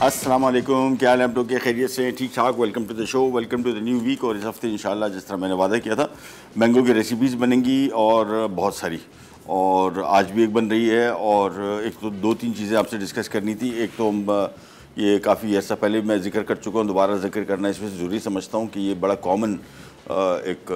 अस्सलाम वालेकुम, क्या हाल है आप लोग के? खैरियत से ठीक ठाक। Welcome to the show, welcome to the new week. और इस हफ्ते इंशाल्लाह जिस तरह मैंने वादा किया था, मैंगो की रेसिपीज़ बनेंगी और बहुत सारी, और आज भी एक बन रही है। और एक तो दो तीन चीज़ें आपसे डिस्कस करनी थी। एक तो ये काफ़ी अर्सा पहले मैं जिक्र कर चुका हूँ, दोबारा जिक्र करना इसमें ज़रूरी समझता हूँ कि ये बड़ा कॉमन एक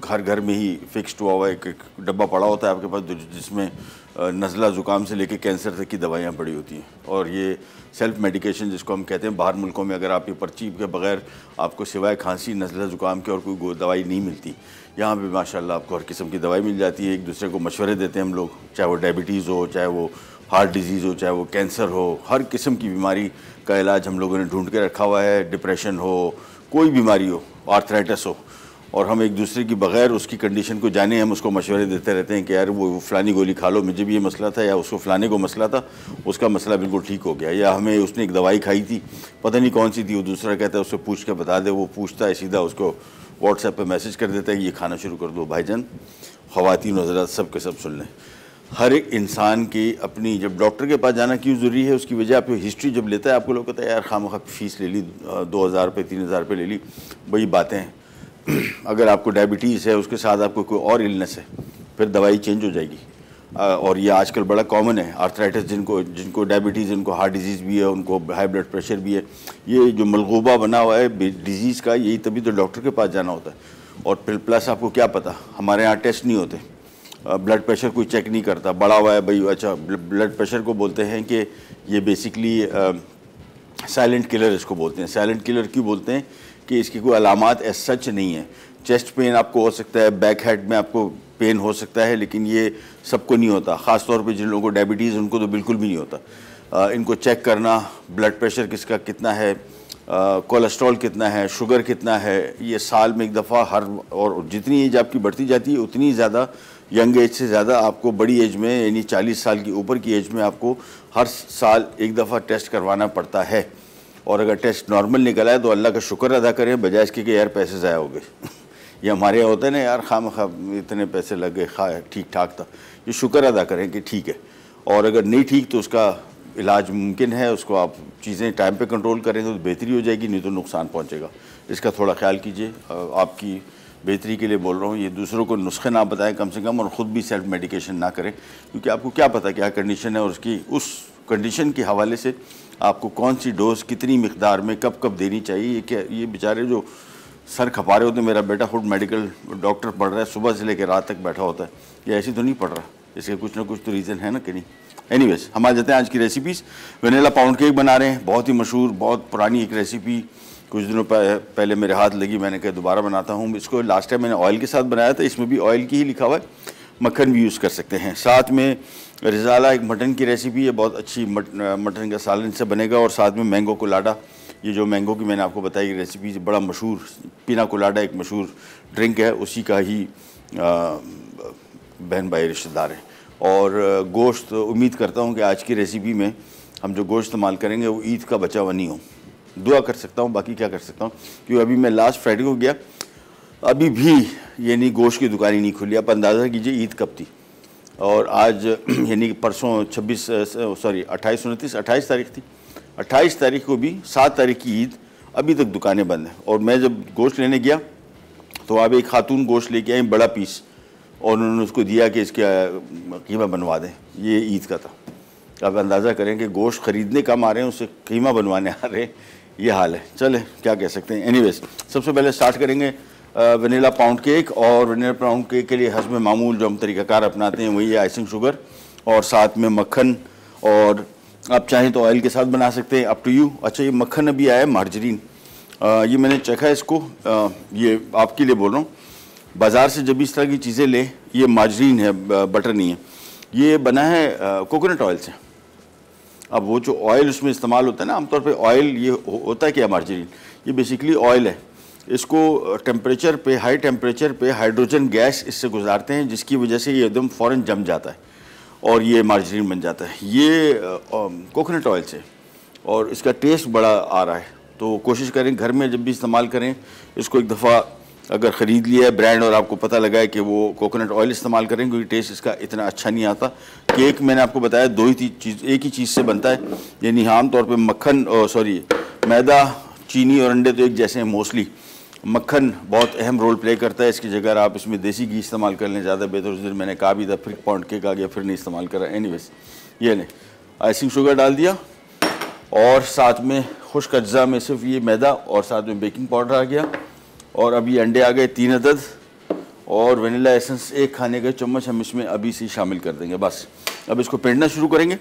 घर घर में ही फिक्स्ड हुआ हुआ एक डब्बा पड़ा होता है आपके पास, जिसमें नज़ला ज़ुकाम से लेके कैंसर तक की दवाइयाँ पड़ी होती हैं। और ये सेल्फ मेडिकेशन जिसको हम कहते हैं, बाहर मुल्कों में अगर आप ये पर्ची के बगैर आपको सिवाय खांसी नज़ला ज़ुकाम के और कोई दवाई नहीं मिलती, यहाँ पे माशाल्लाह आपको हर किस्म की दवाई मिल जाती है। एक दूसरे को मशवरे देते हैं हम लोग, चाहे वो डायबिटीज़ हो, चाहे वो हार्ट डिजीज़ हो, चाहे वो कैंसर हो, हर किस्म की बीमारी का इलाज हम लोगों ने ढूंढ के रखा हुआ है। डिप्रेशन हो, कोई बीमारी हो, आर्थराइटिस हो, और हम एक दूसरे की बगैर उसकी कंडीशन को जाने हम उसको मशवरे देते रहते हैं कि यार वो फ़लानी गोली खा लो, मुझे भी ये मसला था, या उसको फ़लाने को मसला था, उसका मसला बिल्कुल ठीक हो गया, या हमें उसने एक दवाई खाई थी, पता नहीं कौन सी थी, वो दूसरा कहता है उससे पूछ के बता दे, वो पूछता है सीधा उसको व्हाट्सएप पे मैसेज कर देता है कि ये खाना शुरू कर दो। भाईजान, ख़वातीन हज़रात, सब के सब सुन लें, हर एक इंसान की अपनी, जब डॉक्टर के पास जाना क्यों ज़रूरी है, उसकी वजह आपको हिस्ट्री जब लेता है, आपको लोग कहता है यार खामखा फ़ीस ले ली, 2000 रुपये 3000 रुपये ले ली, वही बातें हैं। अगर आपको डायबिटीज़ है, उसके साथ आपको कोई और इलनेस है, फिर दवाई चेंज हो जाएगी। और ये आजकल बड़ा कॉमन है, आर्थराइटिस जिनको डायबिटीज़, जिनको हार्ट डिजीज़ भी है, उनको हाई ब्लड प्रेशर भी है, ये जो मलगूबा बना हुआ है डिजीज़ का, यही तभी तो डॉक्टर के पास जाना होता है। और फिर प्लस आपको क्या पता, हमारे यहाँ टेस्ट नहीं होते, ब्लड प्रेशर कोई चेक नहीं करता, बड़ा हुआ है भाई, अच्छा ब्लड प्रेशर को बोलते हैं कि ये बेसिकली साइलेंट किलर इसको बोलते हैं। साइलेंट किलर क्यों बोलते हैं? कि इसकी कोई अलामात एज सच नहीं है। चेस्ट पेन आपको हो सकता है, बैक हेड में आपको पेन हो सकता है, लेकिन ये सबको नहीं होता। ख़ास तौर पे जिन लोगों को डायबिटीज़, उनको तो बिल्कुल भी नहीं होता। इनको चेक करना, ब्लड प्रेशर किसका कितना है, कोलेस्ट्रॉल कितना है, शुगर कितना है, ये साल में एक दफ़ा हर, और जितनी एज आपकी बढ़ती जाती है उतनी ज़्यादा, यंग एज से ज़्यादा आपको बड़ी एज में, यानी 40 साल की ऊपर की एज में आपको हर साल एक दफ़ा टेस्ट करवाना पड़ता है। और अगर टेस्ट नॉर्मल निकला है तो अल्लाह का शुक्र अदा करें, बजाय इसके कि यार पैसे ज़ाया हो गए। ये हमारे यहाँ होता है ना, यार खामखा इतने पैसे लग गए, ठीक ठाक था। ये शुक्र अदा करें कि ठीक है, और अगर नहीं ठीक तो उसका इलाज मुमकिन है, उसको आप चीज़ें टाइम पे कंट्रोल करेंगे तो बेहतरी हो जाएगी, नहीं तो नुकसान पहुँचेगा। इसका थोड़ा ख्याल कीजिए, आपकी बेहतरी के लिए बोल रहा हूँ। ये दूसरों को नुस्खे ना बताएं कम से कम, और ख़ुद भी सेल्फ मेडिकेशन ना करें, क्योंकि आपको क्या पता क्या कंडीशन है, और उसकी उस कंडीशन के हवाले से आपको कौन सी डोज़ कितनी मिकदार में कब कब देनी चाहिए। ये क्या, ये बेचारे जो सर खपा रहे होते हैं, मेरा बेटा खुद मेडिकल डॉक्टर पढ़ रहा है, सुबह से लेकर रात तक बैठा होता है, ये ऐसे तो नहीं पढ़ रहा, इसके कुछ ना कुछ तो रीज़न है ना कि नहीं। एनीवेज, हमारे जाते हैं आज की रेसिपीज़। वनीला पाउंड केक बना रहे हैं, बहुत ही मशहूर, बहुत पुरानी एक रेसिपी, कुछ दिनों पहले मेरे हाथ लगी, मैंने कहा दोबारा बनाता हूँ। इसको लास्ट टाइम मैंने ऑयल के साथ बनाया था, इसमें भी ऑयल की ही लिखा हुआ है, मक्खन भी यूज़ कर सकते हैं। साथ में रिज़ाला एक मटन की रेसिपी है, बहुत अच्छी, मटन का सालन से बनेगा, और साथ में मैंगो कोलाडा, ये जो मैंगो की मैंने आपको बताई रेसिपी, बड़ा मशहूर पीना कोलाडा एक मशहूर ड्रिंक है, उसी का ही बहन भाई रिश्तेदार है। और गोश्त, उम्मीद करता हूँ कि आज की रेसिपी में हम जो गोश्त इस्तेमाल करेंगे वो ईद का बचा हुआ नहीं हो। दुआ कर सकता हूँ, बाकी क्या कर सकता हूँ, क्योंकि अभी मैं लास्ट फ्राइडे को गया, अभी भी यानी गोश्त की दुकान ही नहीं खुली। आप अंदाज़ा कीजिए ईद कब थी, और आज यानी परसों 28 तारीख थी, 28 तारीख को भी 7 तारीख की ईद, अभी तक दुकानें बंद हैं। और मैं जब गोश्त लेने गया तो आप एक खातून गोश्त लेके आई, बड़ा पीस, और उन्होंने उसको दिया कि इसका कीमा बनवा दें, ये ईद का था। आप अंदाज़ा करें कि गोश्त ख़रीदने कम आ रहे हैं, उससे कीमा बनवाने आ रहे हैं, ये हाल है। चले क्या कह सकते हैं। एनीवेज, सबसे पहले स्टार्ट करेंगे वनीला पाउंड केक। और वनीला पाउंड केक के लिए हस्ब मामूल जो हम तरीक़ाकार अपनाते हैं वही है आइसिंग शुगर, और साथ में मक्खन, और आप चाहें तो ऑयल के साथ बना सकते हैं, अप टू यू। अच्छा, ये मक्खन अभी आया है मार्जरीन, ये मैंने चखा है इसको, ये आपके लिए बोल रहा हूँ। बाज़ार से जब इस तरह की चीज़ें लें, ये मार्जरीन है, बटर नहीं है, ये बना है कोकोनट ऑयल से। अब वो जो ऑयल उसमें इस्तेमाल होता है ना, आमतौर पे ऑयल ये होता है क्या, मार्जरीन, ये बेसिकली ऑयल है। इसको टेम्परेचर पे, हाई टेम्परेचर पे हाइड्रोजन गैस इससे गुजारते हैं, जिसकी वजह से ये एकदम फ़ौरन जम जाता है और ये मार्जरीन बन जाता है। ये कोकोनट ऑयल से, और इसका टेस्ट बड़ा आ रहा है। तो कोशिश करें घर में जब भी इस्तेमाल करें, इसको एक दफ़ा अगर ख़रीद लिया है ब्रांड और आपको पता लगा है कि वो कोकोनट ऑयल इस्तेमाल करेंगे, क्योंकि टेस्ट इसका इतना अच्छा नहीं आता। केक मैंने आपको बताया दो ही चीज़, एक ही चीज़ से बनता है, यानी आम तौर पे मैदा, चीनी और अंडे तो एक जैसे हैं मोस्टली। मक्खन बहुत अहम रोल प्ले करता है, इसकी जगह आप इसमें देसी घी इस्तेमाल कर लें ज़्यादा बेहतर। उस दिन मैंने कहा भी था, फिर पाउंड केक आ गया, फिर नहीं इस्तेमाल करा। एनीवेज, ये लें, आइसिंग शुगर डाल दिया और साथ में खुश्क अज्जा में सिर्फ ये मैदा और साथ में बेकिंग पाउडर आ गया। और अभी अंडे आ गए 3 अदद और वनीला एसेंस 1 खाने का चम्मच हम इसमें अभी से शामिल कर देंगे। बस अब इसको फेंटना शुरू करेंगे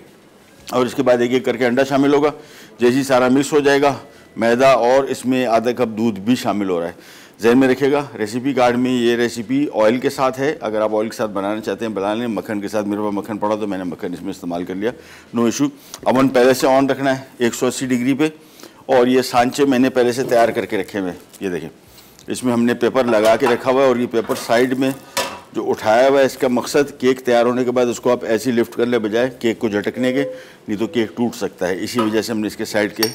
और इसके बाद एक एक करके अंडा शामिल होगा। जैसे ही सारा मिक्स हो जाएगा, मैदा और इसमें आधा कप दूध भी शामिल हो रहा है। जहन में रखिएगा, रेसिपी कार्ड में ये रेसिपी ऑयल के साथ है। अगर आप ऑयल के साथ बनाना चाहते हैं बना लें, मक्खन के साथ मेरे पास मक्खन पड़ा तो मैंने मक्खन इसमें इस्तेमाल कर लिया, नो इशू। अवन पहले से ऑन रखना है 180 डिग्री पे। और ये सांचे मैंने पहले से तैयार करके रखे हुए, ये देखें, इसमें हमने पेपर लगा के रखा हुआ है और ये पेपर साइड में जो उठाया हुआ है, इसका मकसद केक तैयार होने के बाद उसको आप ऐसे लिफ्ट करने बजाय केक को झटकने के, नहीं तो केक टूट सकता है। इसी वजह से हमने इसके साइड के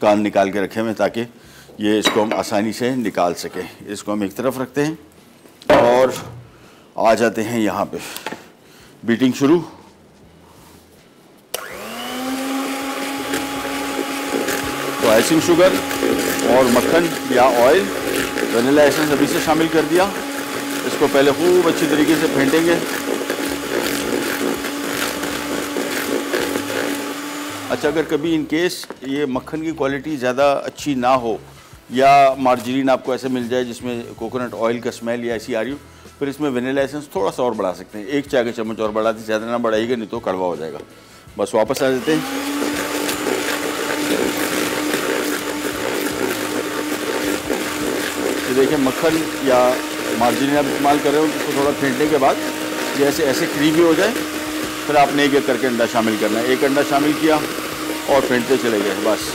कान निकाल के रखे हुए ताकि ये इसको हम आसानी से निकाल सकें। इसको हम एक तरफ रखते हैं और आ जाते हैं यहाँ पे बीटिंग शुरू। तो आइसिंग शुगर और मक्खन या ऑयल, वनीला एसेंस अभी से शामिल कर दिया। इसको पहले खूब अच्छी तरीके से फेंटेंगे। अच्छा, अगर कभी इन केस ये मक्खन की क्वालिटी ज़्यादा अच्छी ना हो या मार्जरीन आपको ऐसे मिल जाए जिसमें कोकोनट ऑयल का स्मेल या ऐसी आ रही हो, फिर इसमें वनीला एसेंस थोड़ा सा और बढ़ा सकते हैं। 1 चाय का चम्मच और बढ़ा दी, ज़्यादा ना बढ़ाइएगा नहीं तो कड़वा हो जाएगा। बस वापस आ जाते हैं। ये देखिए, मक्खन या मार्जरीन आप इस्तेमाल कर रहे हो, उसको थोड़ा फेंटने के बाद जैसे ऐसे क्रीमी हो जाए, फिर आपने एक एक करके अंडा शामिल करना है। एक अंडा शामिल किया और फेंटते चले गए। बस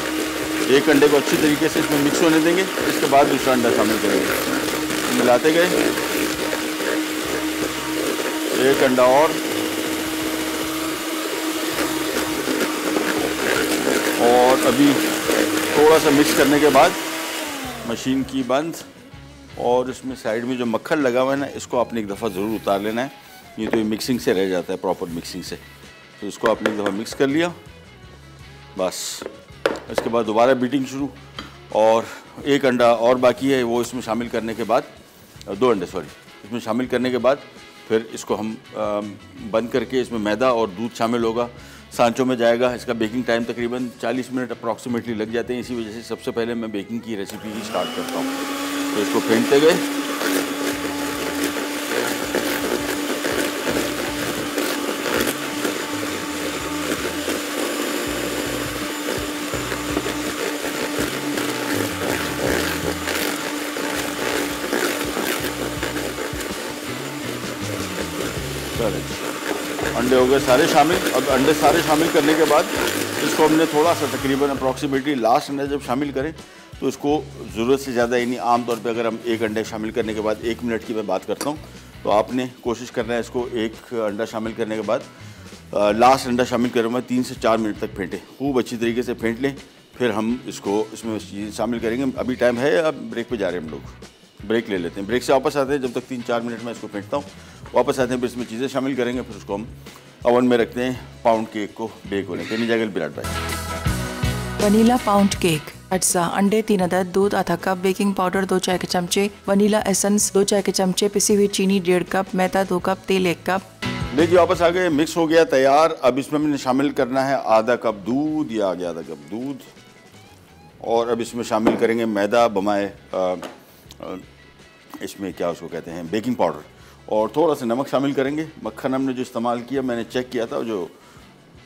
एक अंडे को अच्छी तरीके से इसमें मिक्स होने देंगे, इसके बाद दूसरा अंडा शामिल करेंगे। मिलाते गए, एक अंडा और अभी थोड़ा सा मिक्स करने के बाद मशीन की बंद। और इसमें साइड में जो मक्खन लगा हुआ है ना, इसको आपने एक दफ़ा ज़रूर उतार लेना है, ये तो ये मिक्सिंग से रह जाता है, प्रॉपर मिक्सिंग से। तो इसको आपने एक दफ़ा मिक्स कर लिया, बस इसके बाद दोबारा बीटिंग शुरू। और एक अंडा और बाकी है, वो इसमें शामिल करने के बाद, 2 अंडे सॉरी, इसमें शामिल करने के बाद फिर इसको हम बंद करके इसमें मैदा और दूध शामिल होगा, सांचों में जाएगा। इसका बेकिंग टाइम तकरीबन 40 मिनट अप्रॉक्सीमेटली लग जाते हैं। इसी वजह से सबसे पहले मैं बेकिंग की रेसिपी ही स्टार्ट करता हूँ। तो इसको फेंटते गए, अंडे हो गए सारे शामिल। अब अंडे सारे शामिल करने के बाद इसको हमने थोड़ा सा तकरीबन अप्रॉक्सीमेटली लास्ट अंडा जब शामिल करें तो इसको ज़रूरत से ज़्यादा, यानी आमतौर पे अगर हम एक अंडे शामिल करने के बाद 1 मिनट की मैं बात करता हूँ, तो आपने कोशिश करना है इसको एक अंडा शामिल करने के बाद लास्ट अंडा शामिल करने के बाद 3 से 4 मिनट तक फेंटें, खूब अच्छी तरीके से फेंट लें। फिर हम इसको इसमें शामिल करेंगे। अभी टाइम है, अब ब्रेक पे जा रहे हैं हम लोग, ब्रेक ले लेते हैं। ब्रेक से वापस आते हैं, जब तक 3-4 मिनट में इसको फेंटता हूँ, वापस आते हैं, फिर इसमें चीज़ें शामिल करेंगे, फिर उसको हम ओवन में रखते हैं पाउंड केक को बेक होने के लिए। जाएगा विराट भाई। वनीला पाउंड केक, अज्जा, अंडे 3 अदद, दूध आधा कप, बेकिंग पाउडर 2 चाय के चमचे, वनीला एसेंस 2 चाय के चमचे, पिसी हुई चीनी 1.5 कप, मैदा 2 कप, तेल 1 कप। देखिए वापस आ गए, मिक्स हो गया तैयार। अब इसमें मैंने शामिल करना है आधा कप दूध, या आ गया आधा कप दूध। और अब इसमें शामिल करेंगे मैदा बमाए, इसमें क्या उसको कहते हैं, बेकिंग पाउडर, और थोड़ा सा नमक शामिल करेंगे। मक्खन हमने जो इस्तेमाल किया, मैंने चेक किया था, जो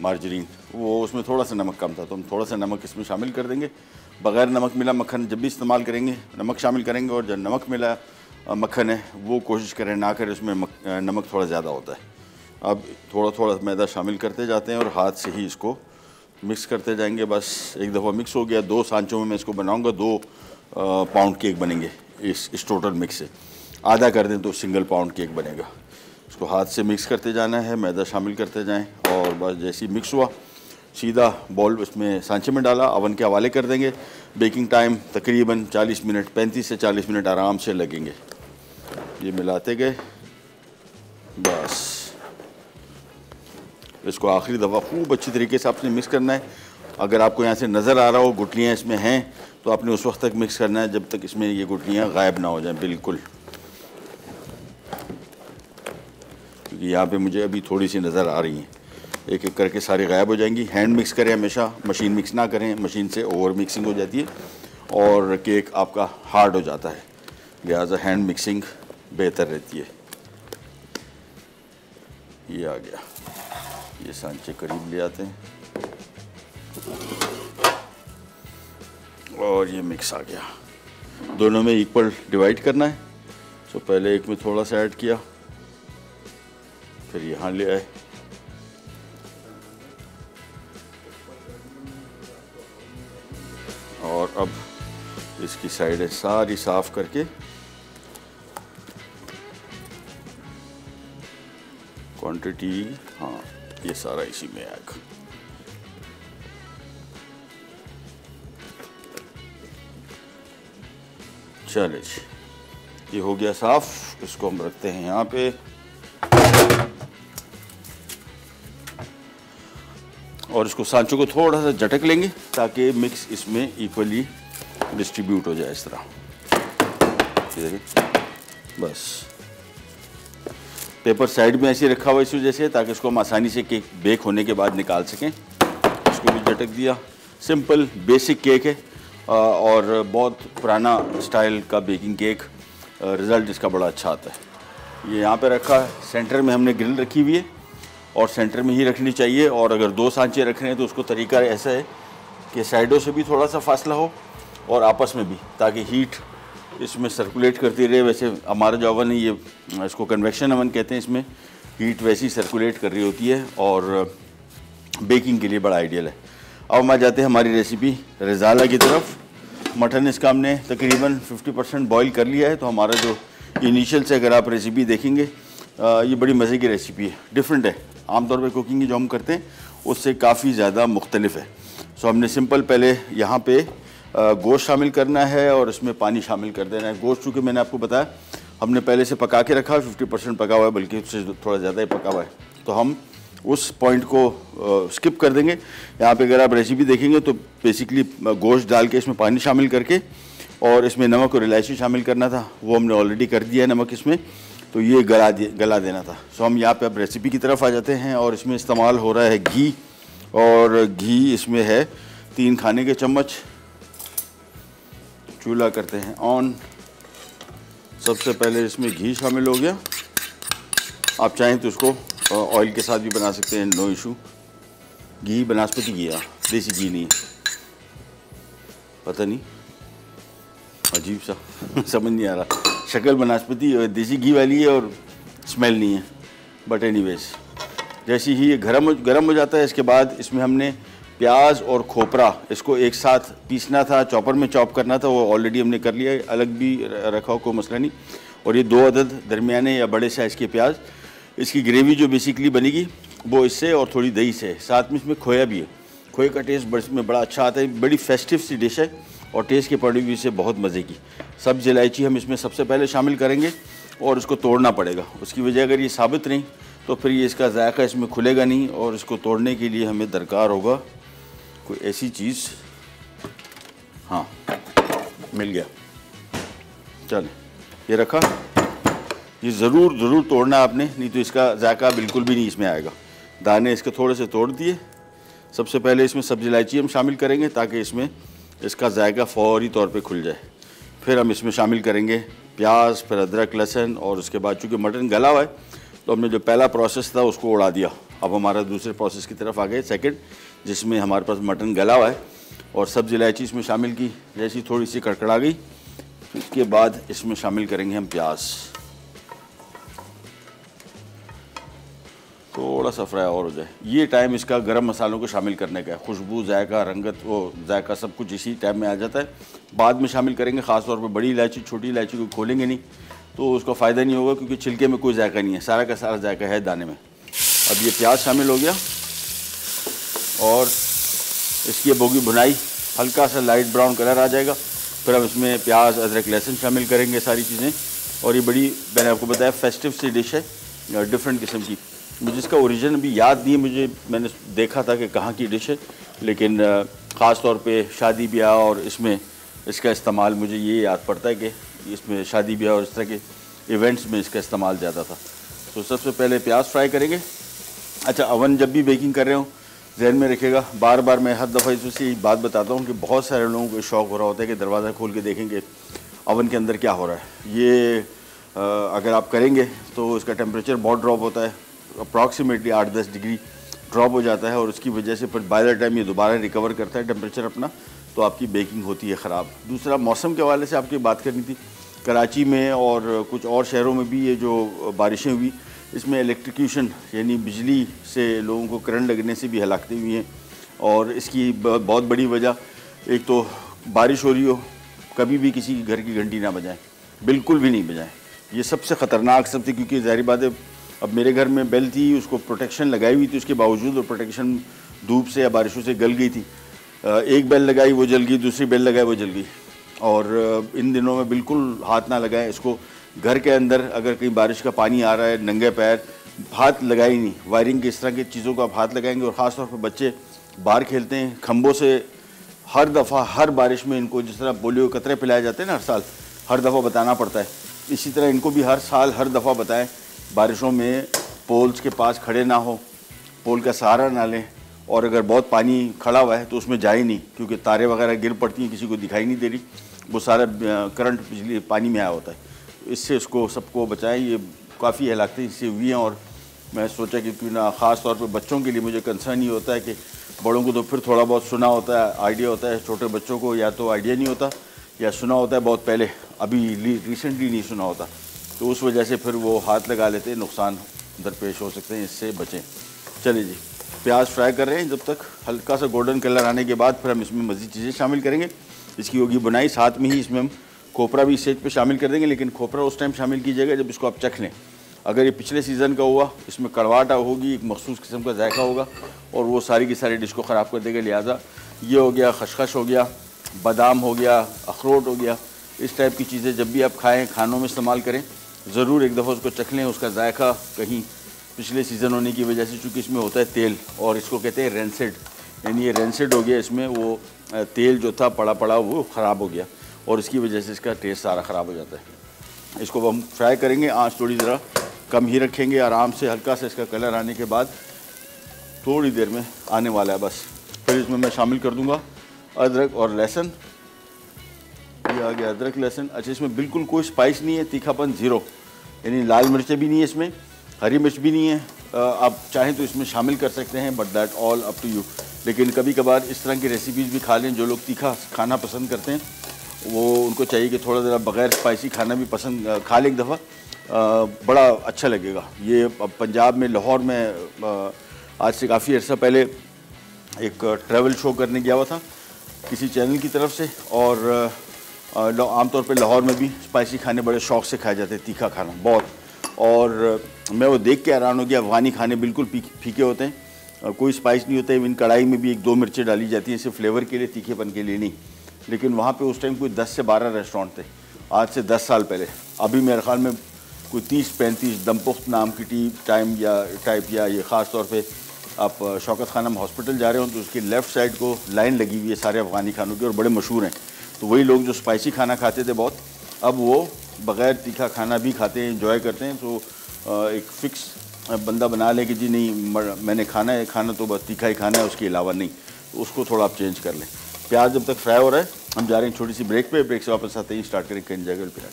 मार्जरीन, वो उसमें थोड़ा सा नमक कम था, तो हम थोड़ा सा नमक इसमें शामिल कर देंगे। बग़ैर नमक मिला मक्खन जब भी इस्तेमाल करेंगे नमक शामिल करेंगे, और जब नमक मिला मक्खन है वो कोशिश करें ना करें, उसमें नमक थोड़ा ज़्यादा होता है। अब थोड़ा थोड़ा मैदा शामिल करते जाते हैं और हाथ से ही इसको मिक्स करते जाएंगे। बस एक दफ़ा मिक्स हो गया, 2 सांचों में मैं इसको बनाऊँगा, 2 पाउंड केक बनेंगे इस टोटल मिक्स से। आधा कर दें तो सिंगल पाउंड केक बनेगा। इसको हाथ से मिक्स करते जाना है, मैदा शामिल करते जाएं, और बस जैसे ही मिक्स हुआ सीधा बॉल उसमें सांचे में डाला, अवन के हवाले कर देंगे। बेकिंग टाइम तकरीबन 40 मिनट, 35 से 40 मिनट आराम से लगेंगे। ये मिलाते गए, बस इसको आखिरी दफ़ा खूब अच्छी तरीके से आपने मिक्स करना है। अगर आपको यहाँ से नज़र आ रहा हो गुठलियाँ इसमें हैं तो आपने उस वक्त तक मिक्स करना है जब तक इसमें ये गुठलियाँ गायब ना हो जाएं बिल्कुल, क्योंकि यहाँ पे मुझे अभी थोड़ी सी नज़र आ रही हैं। एक एक करके सारी गायब हो जाएंगी। हैंड मिक्स करें हमेशा, मशीन मिक्स ना करें, मशीन से ओवर मिक्सिंग हो जाती है और केक आपका हार्ड हो जाता है, लिहाजा हैंड मिक्सिंग बेहतर रहती है। ये आ गया, ये सांचे करीब ले आते हैं और ये मिक्स आ गया। दोनों में इक्वल डिवाइड करना है। तो पहले एक में थोड़ा सा ऐड किया, फिर यहाँ ले आए, और अब इसकी साइडें सारी साफ करके क्वांटिटी, हाँ ये सारा इसी में आएगा। चले जी, ये हो गया साफ। इसको हम रखते हैं यहाँ पे। और इसको सांचों को थोड़ा सा झटक लेंगे ताकि मिक्स इसमें इक्वली डिस्ट्रीब्यूट हो जाए इस तरह। बस पेपर साइड में ऐसे रखा हुआ इस वजह से ताकि इसको हम आसानी से केक बेक होने के बाद निकाल सकें। इसको भी झटक दिया। सिंपल बेसिक केक है और बहुत पुराना स्टाइल का बेकिंग केक, रिज़ल्ट इसका बड़ा अच्छा आता है। ये यहाँ पे रखा है, सेंटर में हमने ग्रिल रखी हुई है और सेंटर में ही रखनी चाहिए। और अगर 2 सांचे रख रहे हैं तो उसको तरीका ऐसा है कि साइडों से भी थोड़ा सा फासला हो और आपस में भी, ताकि हीट इसमें सर्कुलेट करती रहे। वैसे हमारा जो ओवन है ये इसको कन्वेक्शन ओवन कहते हैं, इसमें हीट वैसी सर्कुलेट कर रही होती है और बेकिंग के लिए बड़ा आइडियल है। अब हम आ जाते हैं हमारी रेसिपी रज़ाला की तरफ। मटन इसका हमने तकरीबन 50% बॉईल कर लिया है। तो हमारा जो इनिशियल से अगर आप रेसिपी देखेंगे, ये बड़ी मज़े की रेसिपी है, डिफरेंट है। आमतौर पे कुकिंग जो हम करते हैं उससे काफ़ी ज़्यादा मुख्तलिफ है। सो हमने सिंपल पहले यहाँ पे गोश्त शामिल करना है और इसमें पानी शामिल कर देना है। गोश्त चूँकि मैंने आपको बताया हमने पहले से पका के रखा है, 50% पका हुआ है, बल्कि उससे थोड़ा ज़्यादा ही पका हुआ है। तो हम उस पॉइंट को स्किप कर देंगे। यहाँ पे अगर आप रेसिपी देखेंगे तो बेसिकली गोश्त डाल के इसमें पानी शामिल करके और इसमें नमक और इलायची शामिल करना था, वो हमने ऑलरेडी कर दिया है नमक इसमें, तो ये गला देना था। सो हम यहाँ पे अब रेसिपी की तरफ आ जाते हैं और इसमें इस्तेमाल हो रहा है घी, और घी इसमें है 3 खाने के चम्मच। चूल्हा करते हैं ऑन। सबसे पहले इसमें घी शामिल हो गया। आप चाहें तो इसको ऑयल के साथ भी बना सकते हैं, नो इशू। घी बनास्पति घी है, देसी घी नहीं है, पता नहीं अजीब सा समझ नहीं आ रहा। शक्ल बनास्पति देसी घी वाली है और स्मेल नहीं है, बट एनीवेज जैसी ही ये गर्म हो जाता है, इसके बाद इसमें हमने प्याज और खोपरा इसको एक साथ पीसना था, चॉपर में चॉप करना था, वो ऑलरेडी हमने कर लिया है, अलग भी रखा हो कोई मसला नहीं। और ये 2 अदद दरमियाने या बड़े साइज़ के प्याज। इसकी ग्रेवी जो बेसिकली बनेगी वो इससे और थोड़ी दही से, साथ में इसमें खोया भी है। खोए का टेस्ट इसमें बड़ा अच्छा आता है। बड़ी फेस्टिव सी डिश है और टेस्ट के पॉइंट ऑफ व्यू से बहुत मज़े की। सब्ज़ इलायची हम इसमें सबसे पहले शामिल करेंगे और इसको तोड़ना पड़ेगा। उसकी वजह अगर ये साबित नहीं तो फिर ये इसका जायका इसमें खुलेगा नहीं, और इसको तोड़ने के लिए हमें दरकार होगा कोई ऐसी चीज़। हाँ, मिल गया। चल ये रखा, ये ज़रूर तोड़ना आपने, नहीं तो इसका जायका बिल्कुल भी नहीं इसमें आएगा। दाने इसके थोड़े से तोड़ दिए। सबसे पहले इसमें सब्ज़ी इलायची हम शामिल करेंगे ताकि इसमें इसका जायका फौरी तौर पे खुल जाए। फिर हम इसमें शामिल करेंगे प्याज, फिर अदरक लहसुन, और उसके बाद चूँकि मटन गला हुआ है तो हमने जो पहला प्रोसेस था उसको उड़ा दिया। अब हमारा दूसरे प्रोसेस की तरफ आ गए, सेकंड, जिसमें हमारे पास मटन गला हुआ है और सब्ज़ी इलायची इसमें शामिल की। जैसी थोड़ी सी कड़कड़ा गई, इसके बाद इसमें शामिल करेंगे हम प्याज। थोड़ा सा फ्राई और हो जाए। ये टाइम इसका गरम मसालों को शामिल करने का है। खुशबू, जायका, रंगत, वो जायका सब कुछ इसी टाइम में आ जाता है। बाद में शामिल करेंगे, ख़ास तौर पे बड़ी इलायची। छोटी इलायची को खोलेंगे नहीं तो उसका फ़ायदा नहीं होगा, क्योंकि छिलके में कोई जायका नहीं है, सारा का सारा जायका है दाने में। अब ये प्याज शामिल हो गया और इसकी अब होगी भुनाई, हल्का सा लाइट ब्राउन कलर आ जाएगा। फिर हम इसमें प्याज, अदरक, लहसुन शामिल करेंगे, सारी चीज़ें। और ये बड़ी, मैंने आपको बताया फेस्टिव सी डिश है, डिफरेंट किस्म की। मुझे इसका ओरिजिन अभी याद नहीं है, मैंने देखा था कि कहाँ की डिश है, लेकिन ख़ास तौर पे शादी ब्याह और इसमें इसका इस्तेमाल मुझे ये याद पड़ता है कि इसमें शादी ब्याह और इस तरह के इवेंट्स में इसका इस्तेमाल ज़्यादा था। तो सबसे पहले प्याज फ्राई करेंगे। अच्छा, अवन जब भी बेकिंग कर रहे हो जहन में रखिएगा, बार बार मैं हर दफ़ा इससे बात बताता हूँ कि बहुत सारे लोगों को शौक़ हो रहा होता है कि दरवाज़ा खोल के देखेंगे अवन के अंदर क्या हो रहा है। ये अगर आप करेंगे तो इसका टेम्परेचर बहुत ड्रॉप होता है, अप्रॉक्सीमेटली 8-10 डिग्री ड्रॉप हो जाता है, और उसकी वजह से फिर बाय द टाइम ये दोबारा रिकवर करता है टेम्परेचर अपना, तो आपकी बेकिंग होती है ख़राब। दूसरा, मौसम के हवाले से आपकी बात करनी थी। कराची में और कुछ और शहरों में भी ये जो बारिशें हुई, इसमें इलेक्ट्रिक्यूशन यानी बिजली से लोगों को करंट लगने से भी हलाकतें हुई हैं, और इसकी बहुत बड़ी वजह, एक तो बारिश हो रही हो, कभी भी किसी के घर की घंटी ना बजाएं, बिल्कुल भी नहीं बजाएं। ये सबसे ख़तरनाक सब थी, क्योंकि ज़ाहिर बात है अब मेरे घर में बेल थी, उसको प्रोटेक्शन लगाई हुई थी, उसके बावजूद वो प्रोटेक्शन धूप से या बारिशों से गल गई थी। एक बेल लगाई वो जल गई, दूसरी बेल लगाई वो जल गई। और इन दिनों में बिल्कुल हाथ ना लगाएं इसको। घर के अंदर अगर कहीं बारिश का पानी आ रहा है, नंगे पैर हाथ लगाए ही नहीं। वायरिंग की इस तरह की चीज़ों को आप हाथ लगाएंगे, और ख़ास तौर पर बच्चे बाहर खेलते हैं खंभों से, हर दफ़ा हर बारिश में इनको जिस तरह पोलियो कतरे पिलाए जाते हैं ना, हर साल हर दफ़ा बताना पड़ता है, इसी तरह इनको भी हर साल हर दफ़ा बताएं बारिशों में पोल्स के पास खड़े ना हो, पोल का सहारा ना लें, और अगर बहुत पानी खड़ा हुआ है तो उसमें जाए नहीं, क्योंकि तारे वगैरह गिर पड़ती हैं, किसी को दिखाई नहीं दे रही, वो सारा करंट बिजली पानी में आया होता है। इससे इसको सबको बचाएं। ये काफ़ी हलाकतें इससे हुई हैं, और मैं सोचा कि क्यों ना ख़ास तौर पे बच्चों के लिए, मुझे कंसर्न ये होता है कि बड़ों को तो फिर थोड़ा बहुत सुना होता है, आइडिया होता है, छोटे बच्चों को या तो आइडिया नहीं होता या सुना होता है बहुत पहले, अभी रिसेंटली नहीं सुना होता, तो उस वजह से फिर वो हाथ लगा लेते हैं, नुकसान दरपेश हो सकते हैं, इससे बचें। चलिए जी, प्याज फ्राई कर रहे हैं, जब तक हल्का सा गोल्डन कलर आने के बाद फिर हम इसमें मज़ीद चीज़ें शामिल करेंगे। इसकी होगी बुनाई, साथ में ही इसमें हम खोपरा भी स्टेज पे शामिल कर देंगे, लेकिन खोपरा उस टाइम शामिल कीजिएगा जब इसको आप चख लें। अगर ये पिछले सीज़न का हुआ, इसमें कड़वाहट होगी, एक मखसूस किस्म का जायका होगा, और वो सारी की सारी डिश को ख़राब कर देगा। लिहाजा ये हो गया, खशखश हो गया, बादाम हो गया, अखरोट हो गया, इस टाइप की चीज़ें जब भी आप खाएँ, खानों में इस्तेमाल करें, ज़रूर एक दफ़ा उसको चख लें। उसका जायका कहीं पिछले सीज़न होने की वजह से, चूँकि इसमें होता है तेल, और इसको कहते हैं रेंसिड, यानी ये रेंसिड हो गया, इसमें वो तेल जो था पड़ा पड़ा वो ख़राब हो गया, और इसकी वजह से इसका टेस्ट सारा ख़राब हो जाता है। इसको हम फ्राई करेंगे, आंच थोड़ी ज़रा कम ही रखेंगे, आराम से हल्का सा इसका कलर आने के बाद थोड़ी देर में आने वाला है बस। फिर इसमें मैं शामिल कर दूँगा अदरक और लहसुन। ये आ गया अदरक लहसुन। अच्छा, इसमें बिल्कुल कोई स्पाइस नहीं है, तीखापन ज़ीरो, यानी लाल मिर्चें भी नहीं है इसमें, हरी मिर्च भी नहीं है। आप चाहें तो इसमें शामिल कर सकते हैं, but that all up to you. लेकिन कभी कभार इस तरह की रेसिपीज़ भी खा लें, जो लोग तीखा खाना पसंद करते हैं, वो उनको चाहिए कि थोड़ा ज़रा बग़ैर स्पाइसी खाना भी पसंद खा लें एक दफ़ा, बड़ा अच्छा लगेगा। ये पंजाब में लाहौर में आज से काफ़ी अर्सा पहले एक ट्रैवल शो करने गया हुआ था किसी चैनल की तरफ से, और आमतौर पे लाहौर में भी स्पाइसी खाने बड़े शौक़ से खाए जाते हैं, तीखा खाना बहुत। और मैं वो देख के हैरान हो गया, अफ़गानी खाने बिल्कुल फीके होते हैं, कोई स्पाइस नहीं होता है। इन कढ़ाई में भी 1-2 मिर्चें डाली जाती हैं, सिर्फ फ्लेवर के लिए, तीखेपन के लिए नहीं। लेकिन वहाँ पे उस टाइम कोई 10 से 12 रेस्टोरेंट थे, आज से 10 साल पहले। अभी मेरे ख्याल में कोई 30-35 दमपुख्त नाम की टाइप या ये ख़ास तौर पे आप शौकत खानम हॉस्पिटल जा रहे हो तो उसकी लेफ़्ट साइड को लाइन लगी हुई है सारे अफ़गानी खानों की, और बड़े मशहूर हैं। तो वही लोग जो स्पाइसी खाना खाते थे बहुत, अब वो बग़ैर तीखा खाना भी खाते हैं, इंजॉय करते हैं। तो एक फ़िक्स बंदा बना ले कि जी नहीं, मैंने खाना है, खाना तो बस तीखा ही खाना है, उसके अलावा नहीं, तो उसको थोड़ा आप चेंज कर लें। प्याज जब तक फ्राई हो रहा है, हम जा रहे हैं छोटी सी ब्रेक पे। ब्रेक से वापस आते ही स्टार्ट करें कहीं जगह पर।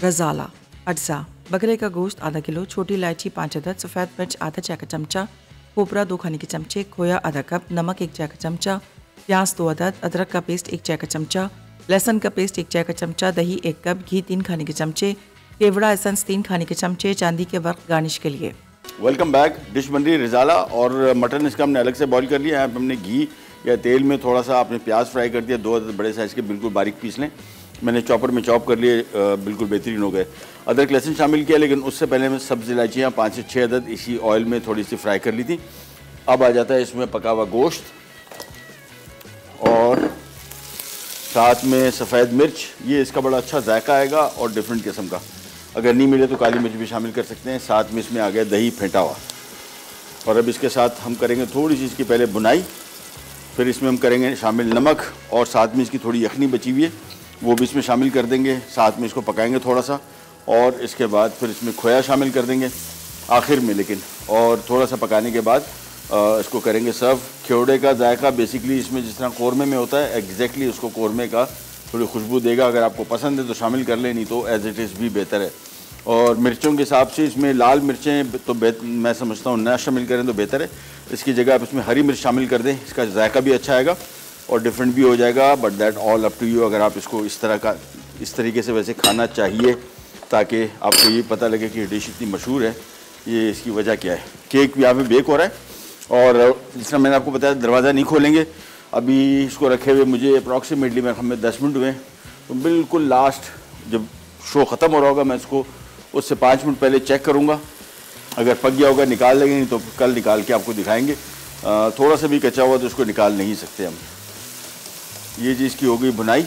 रज़ाला अज्जा, बकरे का गोश्त आधा किलो, छोटी इलायची 5 अदद, सफ़ेद मिर्च आधा चाय का चमचा, खोपरा 2 खाने के चमचे, खोया आधा कप, नमक 1 चाय का चमचा, प्याज 2 अदद, अदरक का पेस्ट 1 चाय का चमचा, लहसुन का पेस्ट 1 चाय का चमचा, दही 1 कप, घी 3 खाने के चमचे, केवड़ा एसेंस 3 खाने के चमचे, चांदी के वर्क गार्निश के लिए। Welcome back. डिश बन रही है रज़ाला, और मटन इसका हमने अलग से बॉईल कर लिया है। हमने घी या तेल में थोड़ा सा आपने प्याज फ्राई कर दिया, 2 अदद बड़े साइज़ के बिल्कुल बारीक पीस लें। मैंने चॉपर में चॉप कर लिए, बिल्कुल बेहतरीन हो गए। अदरक लहसुन शामिल किया, लेकिन उससे पहले मैं सब्ज़ इलायचियाँ 5 से 6 अदद इसी ऑयल में थोड़ी सी फ्राई कर ली थी। अब आ जाता है इसमें पका हुआ गोश्त, और साथ में सफ़ेद मिर्च, ये इसका बड़ा अच्छा जायका आएगा और डिफरेंट किस्म का। अगर नहीं मिले तो काली मिर्च भी शामिल कर सकते हैं। साथ में इसमें आ गया दही फेंटा हुआ। और अब इसके साथ हम करेंगे थोड़ी सी इसकी पहले बुनाई, फिर इसमें हम करेंगे शामिल नमक, और साथ में इसकी थोड़ी यखनी बची हुई है वो भी इसमें शामिल कर देंगे। साथ में इसको पकाएंगे थोड़ा सा, और इसके बाद फिर इसमें खोया शामिल कर देंगे आखिर में लेकिन। और थोड़ा सा पकाने के बाद इसको करेंगे सर्व। ख्योड़े का जायका बेसिकली इसमें जिस तरह कौरमे में होता है एग्जैक्टली उसको कौरमे का थोड़ी खुशबू देगा। अगर आपको पसंद है तो शामिल कर लें, नहीं तो एज इट इज़ भी बेहतर है। और मिर्चों के हिसाब से इसमें लाल मिर्चें तो मैं समझता हूँ ना शामिल करें तो बेहतर है। इसकी जगह आप इसमें हरी मिर्च शामिल कर दें, इसका जायका भी अच्छा आएगा और डिफरेंट भी हो जाएगा। But that all up to you, अगर आप इसको इस तरीके से वैसे खाना चाहिए ताकि आपको ये पता लगे कि डिश इतनी मशहूर है, ये इसकी वजह क्या है। केक भी यहाँ पे बेक हो रहा है और जिस तरह मैंने आपको बताया दरवाज़ा नहीं खोलेंगे। अभी इसको रखे हुए मुझे अप्रॉक्सीमेटली मेरे ख्याल में 10 मिनट हुए, तो बिल्कुल लास्ट जब शो ख़त्म हो रहा होगा मैं इसको उससे 5 मिनट पहले चेक करूँगा। अगर पक गया होगा निकाल लेंगे, नहीं तो कल निकाल के आपको दिखाएंगे। थोड़ा सा भी कच्चा हुआ तो उसको निकाल नहीं सकते हम। ये चीज़ की हो गई बुनाई।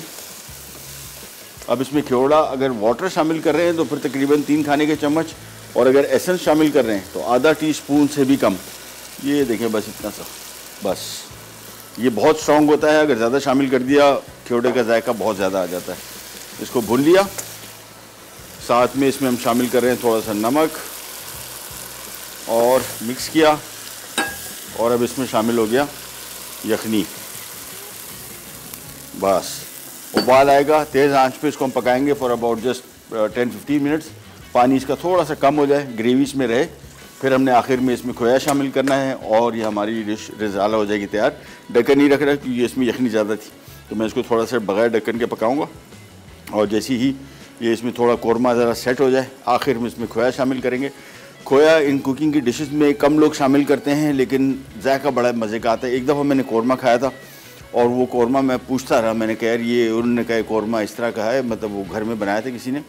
अब इसमें ख्योड़ा अगर वाटर शामिल कर रहे हैं तो फिर तकरीबन 3 खाने के चम्मच, और अगर एसेंस शामिल कर रहे हैं तो आधा टीस्पून से भी कम। ये देखें बस इतना सा, बस ये बहुत स्ट्रॉन्ग होता है। अगर ज़्यादा शामिल कर दिया ख्योड़े का जायका बहुत ज़्यादा आ जाता है। इसको भून लिया, साथ में इसमें हम शामिल कर रहे हैं थोड़ा सा नमक और मिक्स किया, और अब इसमें शामिल हो गया यखनी। बस उबाल आएगा, तेज़ आंच पे इसको हम पकाएंगे फॉर अबाउट जस्ट 10-15 मिनट्स। पानी इसका थोड़ा सा कम हो जाए, ग्रेवी इसमें रहे, फिर हमने आखिर में इसमें खोया शामिल करना है और ये हमारी डिश रिजाला हो जाएगी तैयार। ढक्कन नहीं रख रहा क्योंकि इसमें यखनी ज़्यादा थी, तो मैं इसको थोड़ा सा बगैर ढक्कन के पकाऊंगा। और जैसे ही ये इसमें थोड़ा कौरमा ज़रा सेट हो जाए, आखिर में इसमें खोया शामिल करेंगे। खोया इन कुकिंग की डिशेस में कम लोग शामिल करते हैं, लेकिन जायका बड़ा मज़े का आता है। एक दफ़ा मैंने कौरमा खाया था और वो कौरमा मैं पूछता रहा, मैंने कहा यार ये, उन्होंने कहा कौरमा इस तरह का है, मतलब वो घर में बनाया था किसी ने,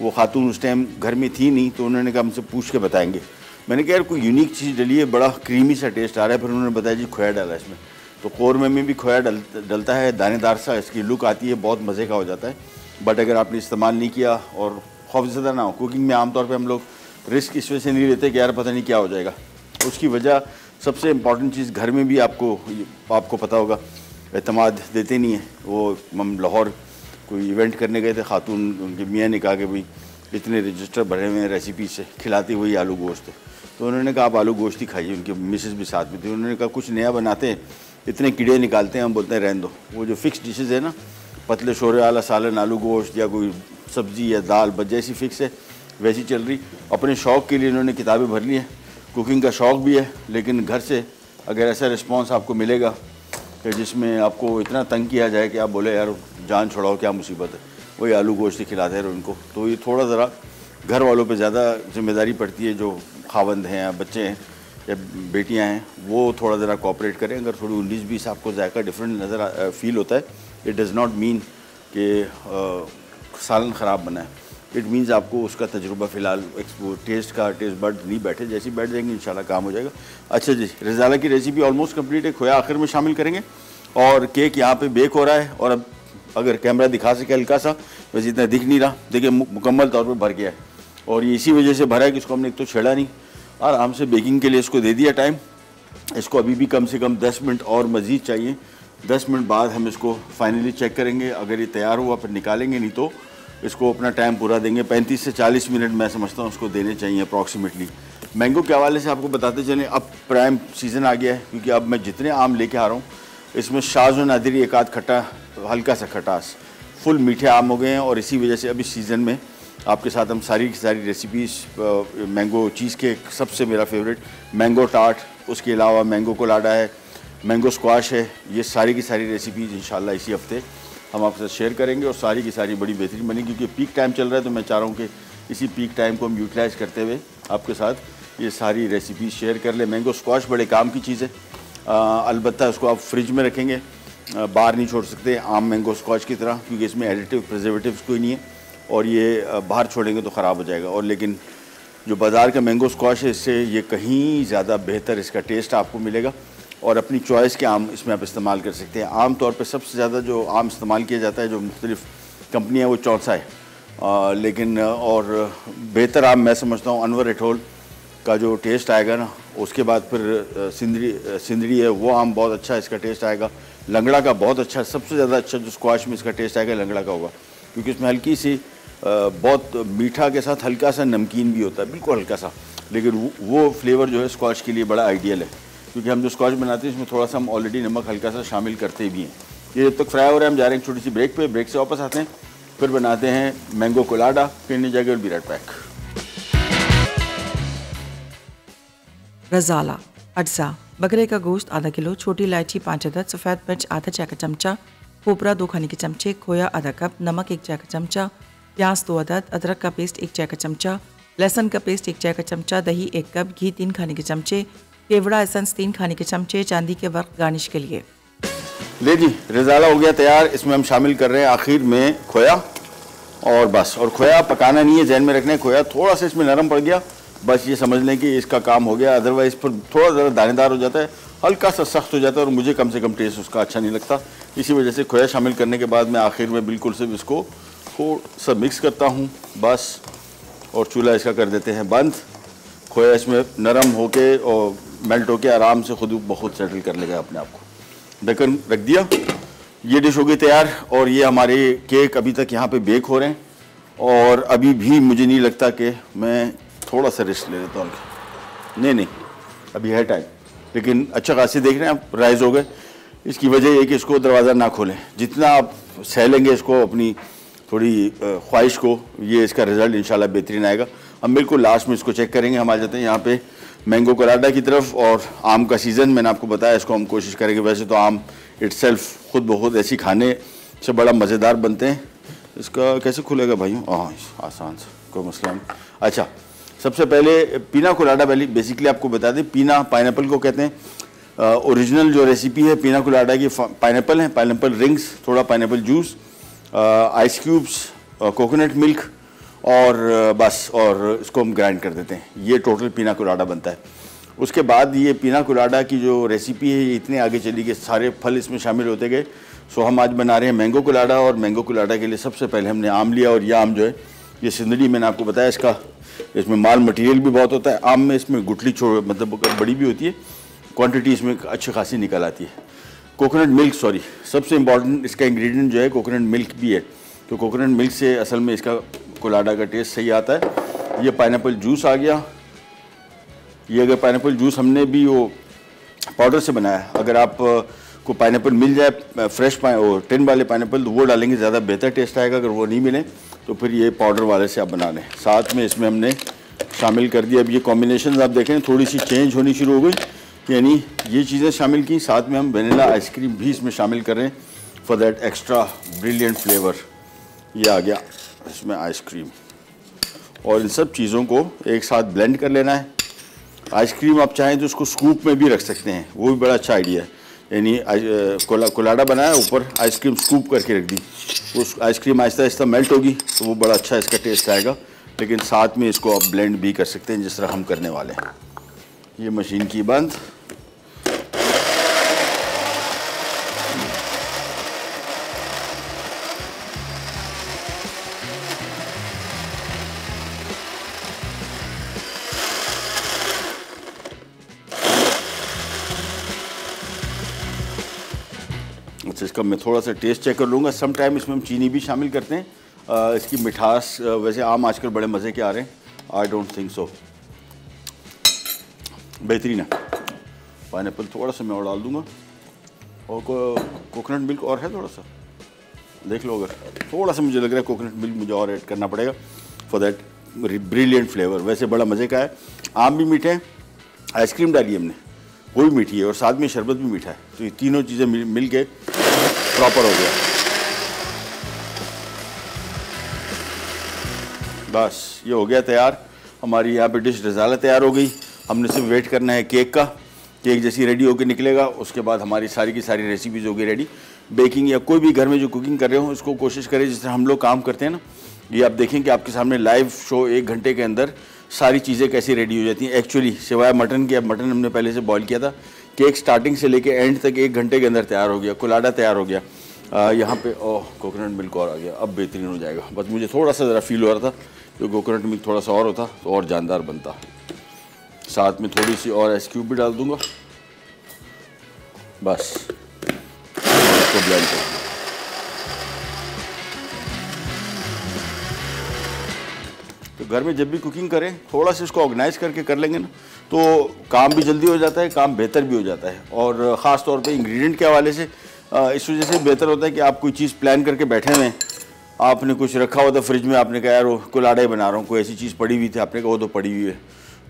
वो खातून उस टाइम घर में थी नहीं, तो उन्होंने कहा हमसे पूछ के बताएंगे। मैंने कहा यार कोई यूनिक चीज़ डली है, बड़ा क्रीमी सा टेस्ट आ रहा है। फिर उन्होंने बताया जी खोया डाला इसमें, तो कौरमे में भी खोया डलता है, दानेदार सा इसकी लुक आती है, बहुत मज़े का हो जाता है। बट अगर आपने इस्तेमाल नहीं किया और खौफज़दा ना हो, कुकिंग में आमतौर पर हम लोग रिस्क इस वजह से नहीं लेते कि यार पता नहीं क्या हो जाएगा। उसकी वजह सबसे इम्पॉर्टेंट चीज़ घर में भी आपको पता होगा, एतमाद देते नहीं है। वो हम लाहौर कोई इवेंट करने गए थे, खातून उनके मियाँ ने कहा कि भाई इतने रजिस्टर भरे हुए हैं रेसिपी से, खिलाती हुई आलू गोश्त है, तो उन्होंने कहा आप आलू गोश्त ही खाइए। उनके मिसेस भी साथ में थी, उन्होंने कहा कुछ नया बनाते हैं, इतने कीड़े निकालते हैं, हम बोलते हैं रहने दो। वो जो फिक्स डिशेज़ है ना, पतले शोरे वाला सालन, आलू गोश्त या कोई सब्ज़ी या दाल, बस जैसी फिक्स है वैसी चल रही। अपने शौक़ के लिए इन्होंने किताबें भर ली हैं, कुकिंग का शौक़ भी है, लेकिन घर से अगर ऐसा रिस्पॉन्स आपको मिलेगा कि जिसमें आपको इतना तंग किया जाए कि आप बोले यार जान छोड़ाओ क्या मुसीबत है, वही आलू गोश्त ही खिलाते हैं उनको, तो ये थोड़ा ज़रा घर वालों पे ज़्यादा जिम्मेदारी पड़ती है। जो खावंद हैं या बच्चे हैं या बेटियां हैं, वो थोड़ा ज़रा कोऑपरेट करें। अगर थोड़ी 19-20 आपको जायका डिफरेंट नज़र फील होता है, इट डज़ नॉट मीन कि सालन ख़राब बना है। इट मीन्स आपको उसका तजुर्बा फ़िलहाल टेस्ट बर्ड नहीं बैठे, जैसे बैठ जाएंगे इंशाल्लाह काम हो जाएगा। अच्छा जी, रिजाला की रेसिपी ऑलमोस्ट कंप्लीट है। खोया आखिर में शामिल करेंगे और केक यहाँ पे बेक हो रहा है। और अब अगर कैमरा दिखा सके हल्का सा, वैसे इतना दिख नहीं रहा, देखिए मुकम्मल तौर पर भर गया है। और ये इसी वजह से भरा है कि इसको हमने एक तो छेड़ा नहीं, आराम से बेकिंग के लिए इसको दे दिया टाइम। इसको अभी भी कम से कम 10 मिनट और मज़ीद चाहिए। 10 मिनट बाद हम इसको फाइनली चेक करेंगे, अगर ये तैयार हुआ फिर निकालेंगे, नहीं तो इसको अपना टाइम पूरा देंगे। 35 से 40 मिनट मैं समझता हूँ उसको देने चाहिए अप्रॉक्सीमेटली। मैंगो के हवाले से आपको बताते चलें, अब प्राइम सीज़न आ गया है, क्योंकि अब मैं जितने आम लेके आ रहा हूँ इसमें शाज़ व नादिरी एक आध खट्टा, हल्का सा खटास, फुल मीठे आम हो गए हैं। और इसी वजह से अब इस सीज़न में आपके साथ हम सारी की सारी रेसिपीज़, मैंगो चीज़ केक सबसे मेरा फेवरेट, मैंगो टार्ट, उसके अलावा मैंगो कोलाडा है, मैंगो स्क्वाश है, ये सारी की सारी रेसिपीज़ इंशाल्लाह इसी हफ्ते हम आपके साथ शेयर करेंगे। और सारी की सारी बड़ी बेहतरीन बनी, क्योंकि पीक टाइम चल रहा है, तो मैं चाह रहा हूँ कि इसी पीक टाइम को हम यूटिलाइज़ करते हुए आपके साथ ये सारी रेसिपीज़ शेयर कर लें। मैंगो स्क्वाश बड़े काम की चीज़ है, अलबत्ता उसको आप फ्रिज में रखेंगे, बाहर नहीं छोड़ सकते आम मैंगो स्क्वाश की तरह, क्योंकि इसमें एडिटिव प्रिजर्वेटिव्स कोई नहीं है और ये बाहर छोड़ेंगे तो ख़राब हो जाएगा। और लेकिन जो बाज़ार का मैंगो स्क्वाश है, इससे ये कहीं ज़्यादा बेहतर इसका टेस्ट आपको मिलेगा। और अपनी चॉइस के आम इसमें आप इस्तेमाल कर सकते हैं। आम तौर पे सबसे ज़्यादा जो आम इस्तेमाल किया जाता है जो मुख्तलिफ़ कंपनी है वो चौसा है, लेकिन और बेहतर आम मैं समझता हूँ अनवर एटहोल का जो टेस्ट आएगा ना, उसके बाद फिर सिंदरी है, वो आम बहुत अच्छा इसका टेस्ट आएगा। लंगड़ा का बहुत अच्छा, सबसे ज़्यादा अच्छा जो स्क्वाश में इसका टेस्ट आएगा लंगड़ा का होगा, क्योंकि उसमें हल्की सी बहुत मीठा के साथ हल्का सा नमकीन भी होता है, बिल्कुल हल्का सा, लेकिन वो फ्लेवर जो है स्क्वाश के लिए बड़ा आइडियल है, क्योंकि हम जो स्क्वाश बनाते हैं इसमें थोड़ा सा हम ऑलरेडी नमक हल्का सा शामिल करते भी हैं। ये जब तक फ्राई हो रहा है हम जा रहे हैं छोटी सी ब्रेक पे, ब्रेक से वापस आते हैं, फिर बनाते हैं मैंगो कोलाडा, फिर नहीं जाएगा बी राइट बैक। रज़ाला अज्जा, बकरे का गोश्त आधा किलो, छोटी इलायची 5 अदद, सफ़ेद मिर्च आधा चाय का चमचा, खोपरा 2 खाने के चमचे, खोया आधा कप, नमक 1 चाय का चमचा, प्याज 2 अदद, अदरक का पेस्ट 1 चाय का चमचा, लहसुन का पेस्ट 1 चाय का चमचा, दही 1 कप, घी 3 खाने के चमचे, केवड़ा एसेंस 3 खाने के चमचे, चांदी के वर्क गार्निश के लिए। ले जी, रज़ाला हो गया तैयार। इसमें हम शामिल कर रहे हैं आखिर में खोया, और बस, और खोया पकाना नहीं है, जहन में रखना है। खोया थोड़ा सा इसमें नरम पड़ गया, बस ये समझ लें कि इसका काम हो गया, अदरवाइज़ फिर थोड़ा ज़रा दानेदार हो जाता है, हल्का सा सख्त हो जाता है, और मुझे कम से कम टेस्ट उसका अच्छा नहीं लगता। इसी वजह से खोया शामिल करने के बाद मैं आखिर में बिल्कुल सिर्फ इसको थोड़ा सा मिक्स करता हूँ बस, और चूल्हा इसका कर देते हैं बंद। खोया इसमें नरम होके और मेल्ट होके आराम से खुद बहुत सेटल कर लेगा अपने आप को। ढक्कन रख दिया, ये डिश हो गई तैयार, और ये हमारे केक अभी तक यहाँ पे बेक हो रहे हैं, और अभी भी मुझे नहीं लगता कि मैं थोड़ा सा रेस्ट ले लेता हूँ। नहीं, अभी है टाइम, लेकिन अच्छा खासी देख रहे हैं आप, राइज हो गए। इसकी वजह ये कि इसको दरवाज़ा ना खोलें, जितना आप सहलेंगे इसको अपनी थोड़ी ख्वाहिश को, ये इसका रिज़ल्ट इंशाल्लाह बेहतरीन आएगा। हम बिल्कुल लास्ट में इसको चेक करेंगे। हम आ जाते हैं यहाँ पे मैंगो कोलाडा की तरफ, और आम का सीज़न मैंने आपको बताया, इसको हम कोशिश करेंगे। वैसे तो आम इट्सेल्फ खुद बहुत ऐसी खाने से बड़ा मज़ेदार बनते हैं। इसका कैसे खुलेगा भाइयों? हाँ, आसान से, कोई मसला नहीं। अच्छा, सबसे पहले पीना कोलाडा बेसिकली आपको बता दें, पीना पाइनएप्पल को कहते हैं। ओरिजिनल जो रेसिपी है पीना कोलाडा की, पाइनएप्पल है, पाइनएप्पल रिंग्स, थोड़ा pineapple juice, ice cubes, coconut milk, और बस, और इसको हम ग्राइंड कर देते हैं। ये टोटल पीना कोलाडा बनता है। उसके बाद ये पीना कोलाडा की जो रेसिपी है ये इतने आगे चली कि सारे फल इसमें शामिल होते गए। सो हम आज बना रहे हैं मैंगो कोलाडा, और मैंगो कोलाडा के लिए सबसे पहले हमने आम लिया, और ये आम जो है ये सिंदड़ी, मैंने आपको बताया इसमें माल मटेरियल भी बहुत होता है। आम में इसमें गुठली मतलब बड़ी भी होती है, क्वांटिटी इसमें अच्छी खासी निकल आती है। कोकोनट मिल्क, सॉरी, सबसे इम्पॉर्टेंट इसका इंग्रेडिएंट जो है कोकोनट मिल्क भी है, तो कोकोनट मिल्क से असल में इसका कोलाडा का टेस्ट सही आता है। ये पाइनएप्पल जूस आ गया। ये अगर पाइनएप्पल जूस हमने भी वो पाउडर से बनाया, अगर आप को पाइनएप्पल मिल जाए फ्रेश टिन वाले पाइनएप्पल, तो वो डालेंगे, ज़्यादा बेहतर टेस्ट आएगा। अगर वो नहीं मिले तो फिर ये पाउडर वाले से आप बना लें। साथ में इसमें हमने शामिल कर दिया, अब ये कॉम्बिनेशन आप देखें थोड़ी सी चेंज होनी शुरू हो गई, यानी ये चीज़ें शामिल की। साथ में हम वनीला आइसक्रीम भी इसमें शामिल कर रहे हैं for that extra brilliant flavour. ये आ गया इसमें आइसक्रीम, और इन सब चीज़ों को एक साथ ब्लेंड कर लेना है। आइसक्रीम आप चाहें तो उसको स्कूप में भी रख सकते हैं, वो भी बड़ा अच्छा आइडिया है। यानी कोलाडा बनाया, ऊपर आइसक्रीम स्कूप करके रख दी, उस आइसक्रीम आहिस्ता आहिस्ता मेल्ट होगी, तो वो बड़ा अच्छा इसका टेस्ट आएगा। लेकिन साथ में इसको आप ब्लेंड भी कर सकते हैं जिस तरह हम करने वाले हैं। ये मशीन की बंद। अच्छा, इसका मैं थोड़ा सा टेस्ट चेक कर लूँगा। सम टाइम इसमें हम चीनी भी शामिल करते हैं। इसकी मिठास, वैसे आम आजकल बड़े मज़े के आ रहे हैं, आई डोंट थिंक सो। बेहतरीन है। पाइनएप्पल थोड़ा सा मैं और डाल दूँगा, और कोकोनट मिल्क और है थोड़ा सा, देख लो। अगर थोड़ा सा मुझे लग रहा है कोकोनट मिल्क मुझे और ऐड करना पड़ेगा फॉर दैट ब्रिलियंट फ्लेवर। वैसे बड़ा मज़े का है, आम भी मीठे हैं, आइसक्रीम डाली हमने वो भी मीठी है, और साथ में शरबत भी मीठा है, तो ये तीनों चीज़ें मिल के प्रॉपर हो गया। बस ये हो गया तैयार। हमारी यहाँ पे डिश रज़ाला तैयार हो गई। हमने सिर्फ वेट करना है केक का। केक जैसी रेडी होकर निकलेगा, उसके बाद हमारी सारी की सारी रेसिपीज़ हो गई रेडी। बेकिंग या कोई भी घर में जो कुकिंग कर रहे हो इसको कोशिश करें जिस तरह हम लोग काम करते हैं ना, ये आप देखें कि आपके सामने लाइव शो 1 घंटे के अंदर सारी चीज़ें कैसी रेडी हो जाती हैं। एक्चुअली सिवाय मटन के, अब मटन हमने पहले से बॉईल किया था, केक स्टार्टिंग से लेके एंड तक 1 घंटे के अंदर तैयार हो गया, कोलाडा तैयार हो गया। यहाँ पे कोकोनट मिल्क और आ गया, अब बेहतरीन हो जाएगा। बस मुझे थोड़ा सा ज़रा फील हो रहा था कि कोकोनट मिल्क थोड़ा सा और होता तो और जानदार बनता। साथ में थोड़ी सी और आइस क्यूब भी डाल दूँगा, बस इसको ब्लेंड कर। तो घर में जब भी कुकिंग करें थोड़ा सा इसको ऑर्गेनाइज करके कर लेंगे ना, तो काम भी जल्दी हो जाता है, काम बेहतर भी हो जाता है। और ख़ास तौर पे इंग्रेडिएंट के हवाले से इस वजह से बेहतर होता है कि आप कोई चीज़ प्लान करके बैठे हुए हैं, आपने कुछ रखा हुआ था फ्रिज में, आपने कहा यार वो कोलाडा ही बना रहा हूँ, कोई ऐसी चीज़ पड़ी हुई थी, आपने कहा वो तो पड़ी हुई है,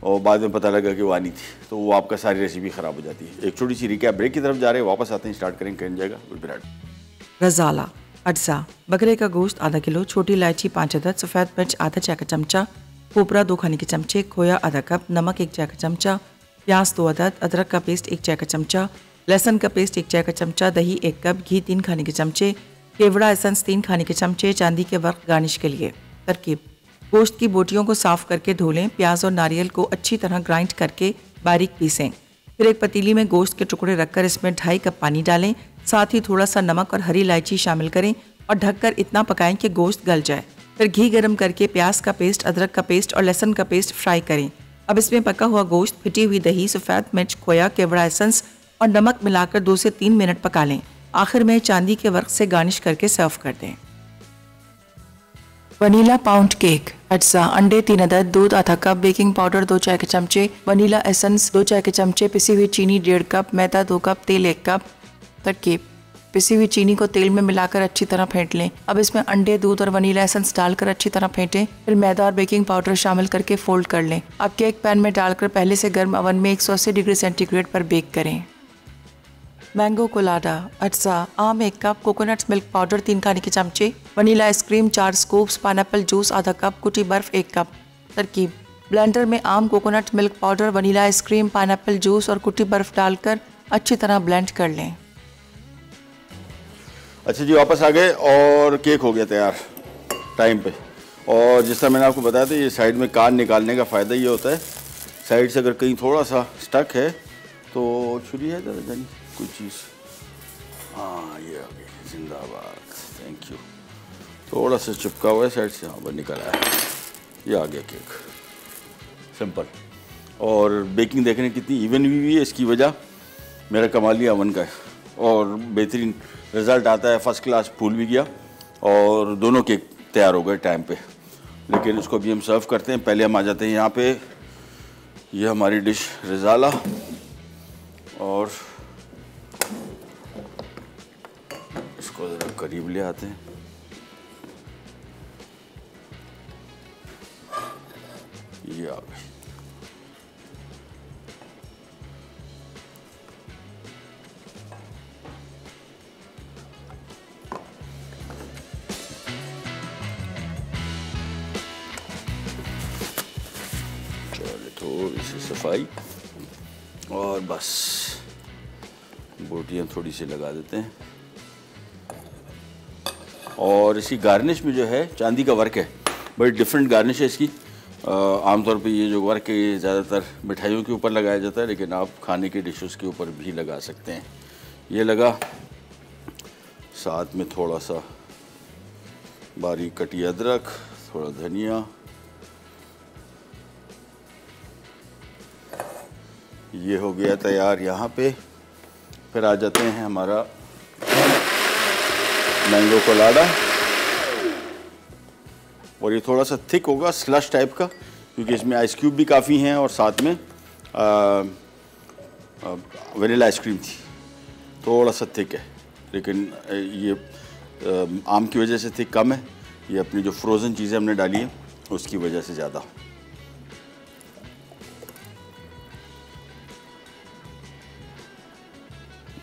और बाद में पता लगा कि वो आनी थी, तो वो आपका सारी रेसिपी ख़राब हो जाती है। एक छोटी सी रिकैप, ब्रेक की तरफ जा रहे हैं, वापस आते हैं, स्टार्ट करेंगे, कहीं जाएगा विराट। रज़ाला अज्जा, बकरे का गोश्त आधा किलो, छोटी इलायची 5 अदद, सफ़ेद मिर्च आधा चाय का चमचा, कोपरा 2 खाने के चमचे, खोया आधा कप, नमक 1 चाय का चमचा, प्याज 2 अदद, अदरक का पेस्ट 1 चाय का चमचा, लहसुन का पेस्ट 1 चाय का चमचा, दही 1 कप, घी 3 खाने के चमचे, केवड़ा एसेंस 3 खाने के चमचे, चांदी के वर्क गार्निश के लिए। तरकीब: गोश्त की बोटियों को साफ करके धो लें, प्याज और नारियल को अच्छी तरह ग्राइंड करके बारीक पीसें। फिर एक पतीली में गोश्त के टुकड़े रखकर इसमें 2.5 कप पानी डालें, साथ ही थोड़ा सा नमक और हरी इलायची शामिल करें और ढककर इतना पकाएं कि गोश्त गल जाए। फिर घी गर्म करके प्याज का पेस्ट, अदरक का पेस्ट और लहसुन का पेस्ट फ्राई करें। अब इसमें पका हुआ गोश्त, फिटी हुई दही, सफ़ेद मिर्च, खोया, केवड़ा एसेंस और नमक मिलाकर 2 से 3 मिनट पका लें। आखिर में चांदी के वर्क से गार्निश करके सर्व कर दें। वनीला पाउंड केक अज्जा: अंडे 3 अदद, दूध आधा कप, बेकिंग पाउडर 2 चाय के चमचे, वनीला एसेंस 2 चाय के चमचे, पिसी हुई चीनी 1.5 कप, मैदा 2 कप, तेल 1 कप। तरकीब: पिसी हुई चीनी को तेल में मिलाकर अच्छी तरह फेंट लें। अब इसमें अंडे, दूध और वनीला एसेंस डालकर अच्छी तरह फेंटें। फिर मैदा और बेकिंग पाउडर शामिल करके फोल्ड कर लें। अब केक पैन में डालकर पहले से गर्म ओवन में 180 डिग्री सेंटीग्रेड पर बेक करें। मैंगो कोलाडा अज्जा: आम 1 कप, कोकोनट मिल्क पाउडर 3 खाने के चमचे, vanilla ice cream 4 scoops, pineapple juice आधा कप, कुटी बर्फ 1 कप। तरकीब: ब्लेंडर में आम, coconut milk powder, vanilla ice cream, pineapple juice और कुटी बर्फ डालकर अच्छी तरह ब्लेंड कर लें। अच्छा जी, वापस आ गए और केक हो गया तैयार टाइम पे। और जिस तरह मैंने आपको बताया था, ये साइड में कान निकालने का फ़ायदा ये होता है, साइड से अगर कहीं थोड़ा सा स्टक है तो छुरी है ज़रा जानी कोई चीज़, हाँ ये आ गई, जिंदाबाद, थैंक यू। थोड़ा सा चिपका हुआ है साइड से, हाँ बस निकल आया, ये आ गया केक, सिंपल। और बेकिंग देखने कितनी इवन हुई है, इसकी वजह मेरा कमाली अवन का है और बेहतरीन रिज़ल्ट आता है, फर्स्ट क्लास फूल भी गया और दोनों केक तैयार हो गए टाइम पे। लेकिन इसको भी हम सर्व करते हैं। पहले हम आ जाते हैं यहाँ पे, ये हमारी डिश रज़ाला, और इसको ज़रा करीब ले आते हैं। ये आ गई, थोड़ी सी सफाई और बस बोटियाँ थोड़ी सी लगा देते हैं। और इसकी गार्निश में जो है चांदी का वर्क है, बड़ी डिफरेंट गार्निश है इसकी। आमतौर पे ये जो वर्क है ये ज़्यादातर मिठाइयों के ऊपर लगाया जाता है, लेकिन आप खाने की डिशेस के ऊपर भी लगा सकते हैं। ये लगा, साथ में थोड़ा सा बारीक कटी अदरक, थोड़ा धनिया, ये हो गया तैयार यहाँ पे। फिर आ जाते हैं हमारा मैंगो कोलाडा, और ये थोड़ा सा थिक होगा, स्लश टाइप का, क्योंकि इसमें आइस क्यूब भी काफ़ी हैं और साथ में वनीला आइसक्रीम थी, थोड़ा सा थिक है। लेकिन ये आम की वजह से थिक कम है, ये अपनी जो फ्रोज़न चीज़ें हमने डाली हैं उसकी वजह से ज़्यादा।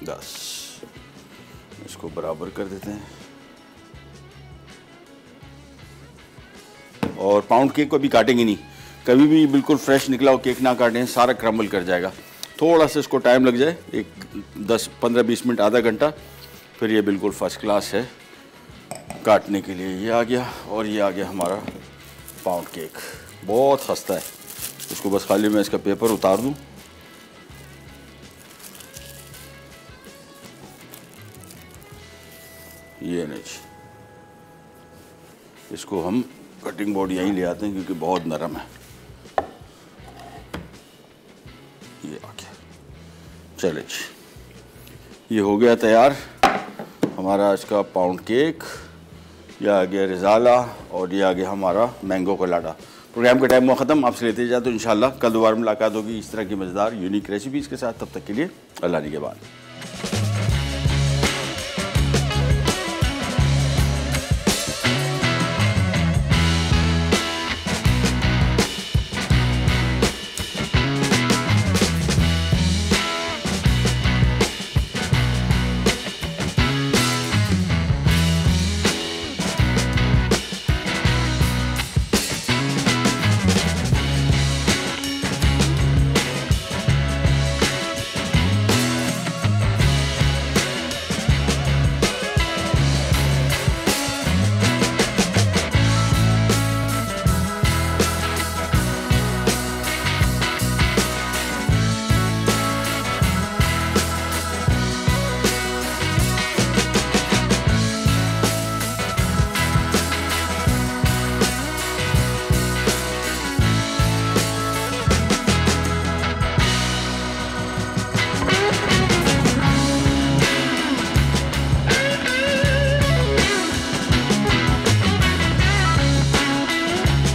बस इसको बराबर कर देते हैं। और पाउंड केक को अभी काटेंगे नहीं, कभी भी बिल्कुल फ्रेश निकला हो केक ना काटें, सारा क्रम्बल कर जाएगा। थोड़ा सा इसको टाइम लग जाए, एक 10-15-20 मिनट, आधा घंटा, फिर ये बिल्कुल फर्स्ट क्लास है काटने के लिए। ये आ गया, और ये आ गया हमारा पाउंड केक, बहुत सस्ता है। इसको बस खाली मैं इसका पेपर उतार दूँ ये नहीं जी, इसको हम कटिंग बोर्ड यहीं ले आते हैं क्योंकि बहुत नरम है। ये आ गया, चले जी, ये हो गया तैयार हमारा आज का पाउंड केक। यह आ गया रिजाला और ये आ गया हमारा मैंगो कोलाडा। प्रोग्राम का टाइम हुआ ख़त्म, आपसे लेते जाते तो इंशाल्लाह कल दोबारा मुलाकात होगी इस तरह की मज़ेदार यूनिक रेसिपीज़ के साथ। तब तक के लिए अल्लाह निगहबान।